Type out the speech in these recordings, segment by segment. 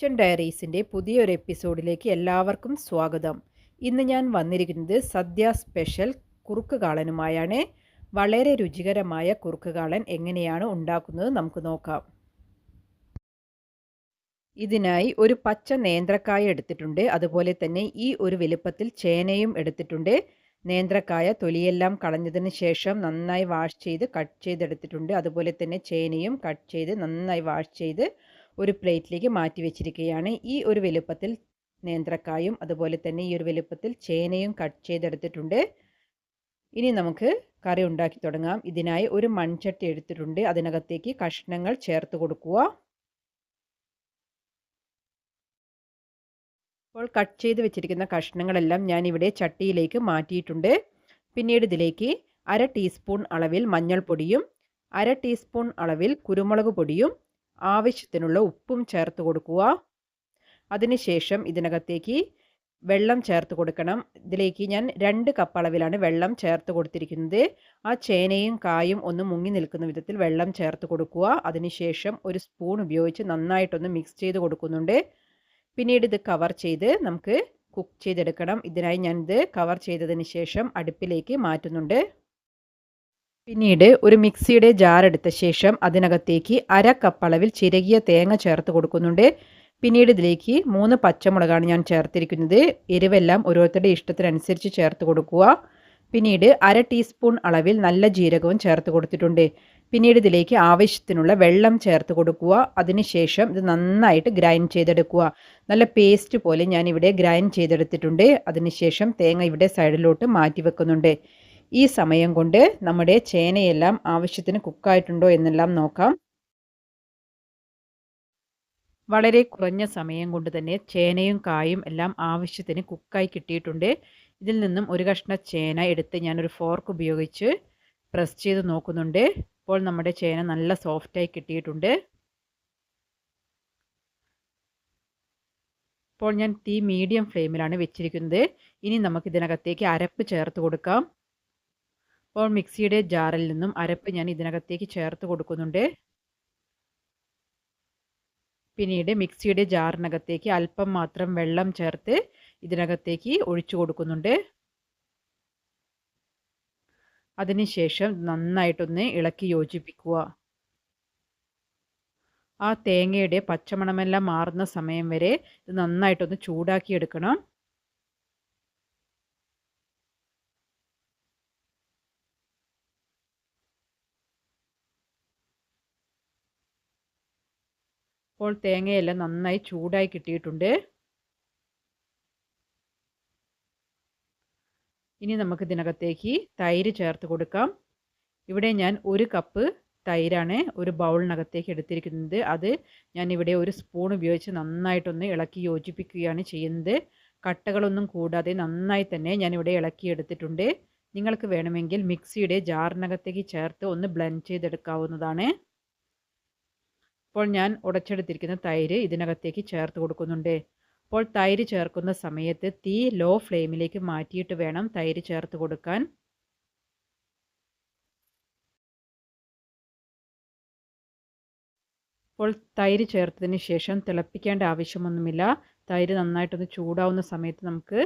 Kitchen ഡയറീസിൻ്റെ പുതിയൊരു എപ്പിസോഡിലേക്ക് എല്ലാവർക്കും സ്വാഗതം. ഇന്ന് ഞാൻ വന്നിരിക്കുന്നത് സദ്യ സ്പെഷ്യൽ കുറുക്ക് കാളനുമായാണ്. വളരെ രുചികരമായ കുറുക്ക് കാളൻ എങ്ങനെയാണ് ഉണ്ടാക്കുന്നത് നമുക്ക് നോക്കാം. ഇതിനായി ഒരു പച്ച നേന്ത്രക്കായ എടുത്തിട്ടുണ്ട്. അതുപോലെ തന്നെ ഈ ഒരു വലുപ്പത്തിൽ ചേനയും എടുത്തിട്ടുണ്ട്. നേന്ത്രക്കായ തൊലിയെല്ലാം കളഞ്ഞതിന് ശേഷം നന്നായി വാഷ് ചെയ്ത് കട്ട് ചെയ്തെടുത്തിട്ടുണ്ട്. അതുപോലെ തന്നെ ചേനയും കട്ട് ചെയ്ത് നന്നായി വാഷ് ചെയ്ത് ഒരു പ്ലേറ്റിലേക്ക് മാറ്റി വെച്ചിരിക്കുകയാണ്. ഈ ഒരു വലുപ്പത്തിൽ നേന്ത്രക്കായും അതുപോലെ തന്നെ ഈ ഒരു വലുപ്പത്തിൽ ചേനയും കട്ട് ചെയ്തെടുത്തിട്ടുണ്ട്. ഇനി നമുക്ക് കറി ഉണ്ടാക്കി തുടങ്ങാം. ഇതിനായി ഒരു മൺചട്ടി എടുത്തിട്ടുണ്ട്. അതിനകത്തേക്ക് കഷ്ണങ്ങൾ ചേർത്ത് കൊടുക്കുക. ഇപ്പോൾ കട്ട് ചെയ്ത് വെച്ചിരിക്കുന്ന കഷ്ണങ്ങളെല്ലാം ഞാനിവിടെ ചട്ടിയിലേക്ക് മാറ്റിയിട്ടുണ്ട്. പിന്നീട് ഇതിലേക്ക് 1/2 ടീസ്പൂൺ അളവിൽ മഞ്ഞൾപ്പൊടിയും 1/2 ടീസ്പൂൺ അളവിൽ കുരുമുളക് പൊടിയും ആവശ്യത്തിനുള്ള ഉപ്പും ചേർത്ത് കൊടുക്കുക. അതിനുശേഷം ഇതിനകത്തേക്ക് വെള്ളം ചേർത്ത് കൊടുക്കണം. ഇതിലേക്ക് ഞാൻ 2 കപ്പ് അളവിലാണ് വെള്ളം ചേർത്ത് കൊടുത്തിരിക്കുന്നത്. ആ ചേനയും കായും ഒന്ന് മുങ്ങി നിൽക്കുന്ന വിധത്തിൽ വെള്ളം ചേർത്ത് കൊടുക്കുക. അതിനുശേഷം ഒരു സ്പൂൺ ഉപയോഗിച്ച് നന്നായിട്ടൊന്ന് മിക്സ് ചെയ്ത് കൊടുക്കുന്നുണ്ട്. പിന്നീട് ഇത് കവർ ചെയ്ത് നമുക്ക് കുക്ക് ചെയ്തെടുക്കണം. ഇതിനായി ഞാനിത് കവർ ചെയ്തതിന് ശേഷം അടുപ്പിലേക്ക് മാറ്റുന്നുണ്ട്. പിന്നീട് ഒരു മിക്സിയുടെ ജാർ എടുത്ത ശേഷം അതിനകത്തേക്ക് 1/2 കപ്പ് അളവിൽ ചിരകിയ തേങ്ങ ചേർത്ത് കൊടുക്കുന്നുണ്ട്. പിന്നീട് ഇതിലേക്ക് 3 പച്ചമുളകാണ് ഞാൻ ചേർത്തിരിക്കുന്നത്. എരിവെല്ലാം ഓരോരുത്തരുടെ ഇഷ്ടത്തിനനുസരിച്ച് ചേർത്ത് കൊടുക്കുക. പിന്നീട് 1/2 ടീസ്പൂൺ അളവിൽ നല്ല ജീരകവും ചേർത്ത് കൊടുത്തിട്ടുണ്ട്. പിന്നീട് ഇതിലേക്ക് ആവശ്യത്തിനുള്ള വെള്ളം ചേർത്ത് കൊടുക്കുക. അതിനുശേഷം ഇത് നന്നായിട്ട് ഗ്രൈൻഡ് ചെയ്തെടുക്കുക. നല്ല പേസ്റ്റ് പോലെ ഞാനിവിടെ ഗ്രൈൻഡ് ചെയ്തെടുത്തിട്ടുണ്ട്. അതിനുശേഷം തേങ്ങ ഇവിടെ സൈഡിലോട്ട് മാറ്റി വെക്കുന്നുണ്ട്. ഈ സമയം കൊണ്ട് നമ്മുടെ ചേനയെല്ലാം ആവശ്യത്തിന് കുക്കായിട്ടുണ്ടോ എന്നെല്ലാം നോക്കാം. വളരെ കുറഞ്ഞ സമയം കൊണ്ട് തന്നെ ചേനയും കായും എല്ലാം ആവശ്യത്തിന് കുക്കായി കിട്ടിയിട്ടുണ്ട്. ഇതിൽ നിന്നും ഒരു കഷ്ണം ചേന എടുത്ത് ഞാനൊരു ഫോർക്ക് ഉപയോഗിച്ച് പ്രസ് ചെയ്ത് നോക്കുന്നുണ്ട്. ഇപ്പോൾ നമ്മുടെ ചേന നല്ല സോഫ്റ്റായി കിട്ടിയിട്ടുണ്ട്. ഇപ്പോൾ ഞാൻ തീ മീഡിയം ഫ്ലെയിമിലാണ് വെച്ചിരിക്കുന്നത്. ഇനി നമുക്ക് ഇതിനകത്തേക്ക് അരപ്പ് ചേർത്ത് കൊടുക്കാം. ഇപ്പോൾ മിക്സിയുടെ ജാറിൽ നിന്നും അരപ്പ് ഞാൻ ഇതിനകത്തേക്ക് ചേർത്ത് കൊടുക്കുന്നുണ്ട്. പിന്നീട് മിക്സിയുടെ ജാറിനകത്തേക്ക് അല്പം മാത്രം വെള്ളം ചേർത്ത് ഇതിനകത്തേക്ക് ഒഴിച്ചു കൊടുക്കുന്നുണ്ട്. അതിനുശേഷം നന്നായിട്ടൊന്ന് ഇളക്കി യോജിപ്പിക്കുക. ആ തേങ്ങയുടെ പച്ചമണമെല്ലാം മാറുന്ന സമയം വരെ ഇത് നന്നായിട്ടൊന്ന് ചൂടാക്കി എടുക്കണം. ഇപ്പോൾ തേങ്ങയെല്ലാം നന്നായി ചൂടായി കിട്ടിയിട്ടുണ്ട്. ഇനി നമുക്ക് ഇതിനകത്തേക്ക് തൈര് ചേർത്ത് കൊടുക്കാം. ഇവിടെ ഞാൻ 1 കപ്പ് തൈരാണ് ഒരു ബൗളിനകത്തേക്ക് എടുത്തിരിക്കുന്നത്. അത് ഞാനിവിടെ ഒരു സ്പൂൺ ഉപയോഗിച്ച് നന്നായിട്ടൊന്ന് ഇളക്കി യോജിപ്പിക്കുകയാണ് ചെയ്യുന്നത്. കട്ടകളൊന്നും കൂടാതെ നന്നായി തന്നെ ഞാനിവിടെ ഇളക്കി എടുത്തിട്ടുണ്ട്. നിങ്ങൾക്ക് വേണമെങ്കിൽ മിക്സിയുടെ ജാറിനകത്തേക്ക് ചേർത്ത് ഒന്ന് ബ്ലെൻഡ് ചെയ്തെടുക്കാവുന്നതാണ്. ഇപ്പോൾ ഞാൻ ഉടച്ചെടുത്തിരിക്കുന്ന തൈര് ഇതിനകത്തേക്ക് ചേർത്ത് കൊടുക്കുന്നുണ്ട്. അപ്പോൾ തൈര് ചേർക്കുന്ന സമയത്ത് തീ ലോ ഫ്ലെയിമിലേക്ക് മാറ്റിയിട്ട് വേണം തൈര് ചേർത്ത് കൊടുക്കാൻ. അപ്പോൾ തൈര് ചേർത്തതിന് ശേഷം തിളപ്പിക്കേണ്ട ആവശ്യമൊന്നുമില്ല. തൈര് നന്നായിട്ടൊന്ന് ചൂടാവുന്ന സമയത്ത് നമുക്ക്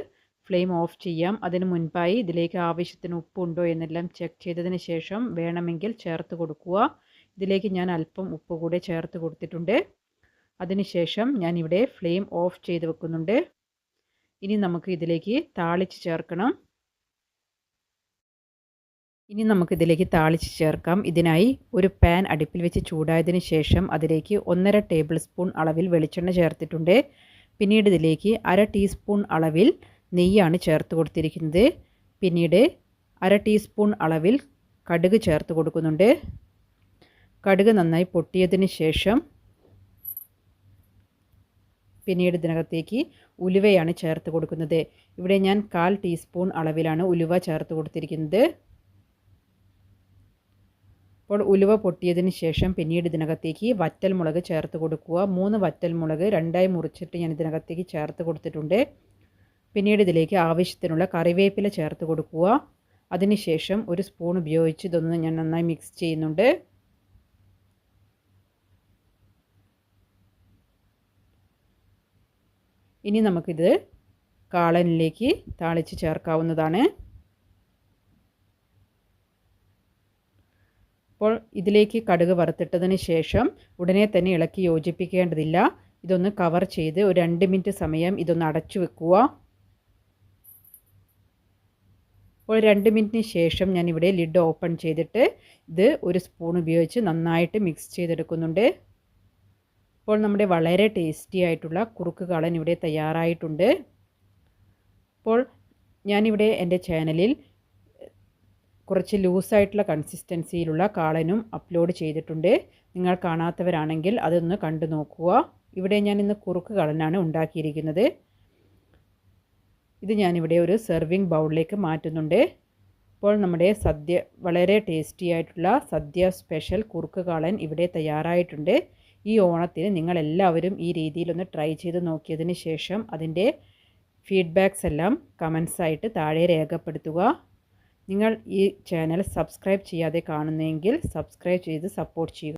ഫ്ലെയിം ഓഫ് ചെയ്യാം. അതിന് മുൻപായി ഇതിലേക്ക് ആവശ്യത്തിന് ഉപ്പുണ്ടോ എന്നെല്ലാം ചെക്ക് ചെയ്തതിന് ശേഷം വേണമെങ്കിൽ ചേർത്ത് കൊടുക്കുക. ഇതിലേക്ക് ഞാൻ അല്പം ഉപ്പ് കൂടെ ചേർത്ത് കൊടുത്തിട്ടുണ്ട്. അതിനുശേഷം ഞാനിവിടെ ഫ്ലെയിം ഓഫ് ചെയ്ത് വെക്കുന്നുണ്ട്. ഇനി നമുക്ക് ഇതിലേക്ക് താളിച്ച് ചേർക്കണം. നമുക്കിതിലേക്ക് താളിച്ച് ചേർക്കാം. ഇതിനായി ഒരു പാൻ അടുപ്പിൽ വെച്ച് ചൂടായതിന് ശേഷം അതിലേക്ക് 1.5 ടേബിൾ സ്പൂൺ അളവിൽ വെളിച്ചെണ്ണ ചേർത്തിട്ടുണ്ട്. പിന്നീട് ഇതിലേക്ക് 1/2 ടീസ്പൂൺ അളവിൽ നെയ്യാണ് ചേർത്ത് കൊടുത്തിരിക്കുന്നത്. പിന്നീട് 1/2 ടീസ്പൂൺ അളവിൽ കടുക് ചേർത്ത് കൊടുക്കുന്നുണ്ട്. കടുക് നന്നായി പൊട്ടിയതിന് ശേഷം പിന്നീട് ഇതിനകത്തേക്ക് ഉലുവയാണ് ചേർത്ത് കൊടുക്കുന്നത്. ഇവിടെ ഞാൻ 1/4 ടീസ്പൂൺ അളവിലാണ് ഉലുവ ചേർത്ത് കൊടുത്തിരിക്കുന്നത്. അപ്പോൾ ഉലുവ പൊട്ടിയതിന് ശേഷം പിന്നീട് ഇതിനകത്തേക്ക് വറ്റൽമുളക് ചേർത്ത് കൊടുക്കുക. 3 വറ്റൽമുളക് 2ആയി മുറിച്ചിട്ട് ഞാൻ ഇതിനകത്തേക്ക് ചേർത്ത് കൊടുത്തിട്ടുണ്ട്. പിന്നീട് ഇതിലേക്ക് ആവശ്യത്തിനുള്ള കറിവേപ്പില ചേർത്ത് കൊടുക്കുക. അതിനുശേഷം ഒരു സ്പൂൺ ഉപയോഗിച്ച് ഇതൊന്ന് ഞാൻ നന്നായി മിക്സ് ചെയ്യുന്നുണ്ട്. ഇനി നമുക്കിത് കാളനിലേക്ക് താളിച്ച് ചേർക്കാവുന്നതാണ്. അപ്പോൾ ഇതിലേക്ക് കടുക് വറുത്തിട്ടതിന് ശേഷം ഉടനെ തന്നെ ഇളക്കി യോജിപ്പിക്കേണ്ടതില്ല. ഇതൊന്ന് കവർ ചെയ്ത് ഒരു 2 മിനിറ്റ് സമയം ഇതൊന്ന് അടച്ചു വെക്കുക. അപ്പോൾ 2 മിനിറ്റിന് ശേഷം ഞാനിവിടെ ലിഡ് ഓപ്പൺ ചെയ്തിട്ട് ഇത് ഒരു സ്പൂൺ ഉപയോഗിച്ച് നന്നായിട്ട് മിക്സ് ചെയ്തെടുക്കുന്നുണ്ട്. അപ്പോൾ നമ്മുടെ വളരെ ടേസ്റ്റി ആയിട്ടുള്ള കുറുക്ക് കാളൻ ഇവിടെ തയ്യാറായിട്ടുണ്ട്. അപ്പോൾ ഞാനിവിടെ എൻ്റെ ചാനലിൽ കുറച്ച് ലൂസായിട്ടുള്ള കൺസിസ്റ്റൻസിയിലുള്ള കാളനും അപ്ലോഡ് ചെയ്തിട്ടുണ്ട്. നിങ്ങൾ കാണാത്തവരാണെങ്കിൽ അതൊന്ന് കണ്ടു നോക്കുക. ഇവിടെ ഞാൻ ഇന്ന് കുറുക്ക് കാളനാണ് ഉണ്ടാക്കിയിരിക്കുന്നത്. ഇത് ഞാനിവിടെ ഒരു സെർവിങ് ബൗളിലേക്ക് മാറ്റുന്നുണ്ട്. അപ്പോൾ നമ്മുടെ സദ്യ വളരെ ടേസ്റ്റി ആയിട്ടുള്ള സദ്യ സ്പെഷ്യൽ കുറുക്ക് കാളൻ ഇവിടെ തയ്യാറായിട്ടുണ്ട്. ഈ ഓണത്തിന് നിങ്ങളെല്ലാവരും ഈ രീതിയിലൊന്ന് ട്രൈ ചെയ്ത് നോക്കിയതിന് ശേഷം അതിൻ്റെ ഫീഡ്ബാക്സ് എല്ലാം കമൻസായിട്ട് താഴെ രേഖപ്പെടുത്തുക. നിങ്ങൾ ഈ ചാനൽ സബ്സ്ക്രൈബ് ചെയ്യാതെ കാണുന്നെങ്കിൽ സബ്സ്ക്രൈബ് ചെയ്ത് സപ്പോർട്ട് ചെയ്യുക.